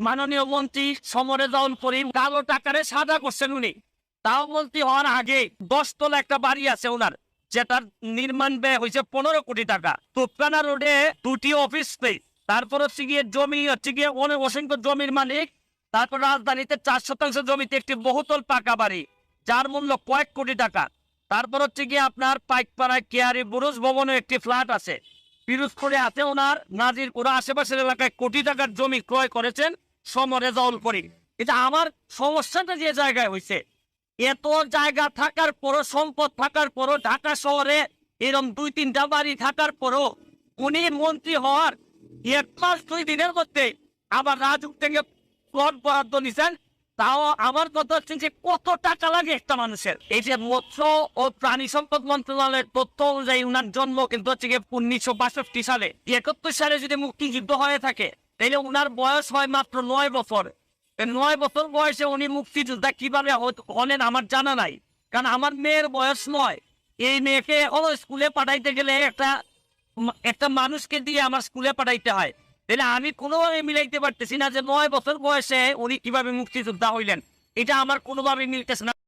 মাননীয় মন্ত্রী সমরেজাউল করিম কালো টাকারে সাদা করছেন উনি। তাও মন্ত্রী হওয়ার আগে 10 তলা একটা বাড়ি আছে ওনার, যেটার নির্মাণ ব্যয় হয়েছে 15 কোটি টাকা। তোপখানা রোডে 2টি অফিস স্পেস, তারপর হচ্ছে গিয়ে জমি হচ্ছে গিয়ে অনেক অসংখ্য জমির মালিক। তারপর রাজধানীতে 4 শতাংশ জমিতে একটি বহুতল পাকা বাড়ি, যার মূল্য কয়েক কোটি টাকা। তারপর হচ্ছে গিয়ে আপনার পাইকপাড়ায় কেয়ারি বুরুজ ভবনে একটি ফ্ল্যাট আছে। পিরোজপুরে আছে ওনার নাজিরপুরা আশেপাশের এলাকায় কোটি টাকার জমি ক্রয় করেছেন সমরেজাউল করিম। এটা আমার সমস্যাটা যে জায়গায় হয়েছে, এত জায়গা থাকার পরও, সম্পদ থাকার পরও, ঢাকা শহরে এরকম 2-3টা বাড়ি থাকার পরও উনি মন্ত্রী হওয়ার 1 মাস 2 দিনের মধ্যে আবার রাজুক থেকে প্লট বরাদ্দ নিছেন। তাও আমার কথা হচ্ছে যে কত টাকা লাগে একটা মানুষের। এই যে মৎস্য ও প্রাণী সম্পদ মন্ত্রণালয়ের তথ্য অনুযায়ী উনার জন্ম কিন্তু হচ্ছে 1962 সালে। 71 সালে যদি মুক্তিযুদ্ধ হয়ে থাকে তাহলে উনার বয়স হয় মাত্র 9 বছর। 9 বছর বয়সে উনি মুক্তিযোদ্ধা কিভাবে হলেন আমার জানা নাই, কারণ আমার মেয়ের বয়স 9। এই মেয়েকে স্কুলে পাঠাইতে গেলে একটা মানুষকে দিয়ে আমার স্কুলে পাঠাইতে হয়। তাহলে আমি কোনোভাবে মিলাইতে পারতেছি না যে 9 বছর বয়সে উনি কিভাবে মুক্তিযোদ্ধা হইলেন। এটা আমার কোনোভাবে মিলতেছে না।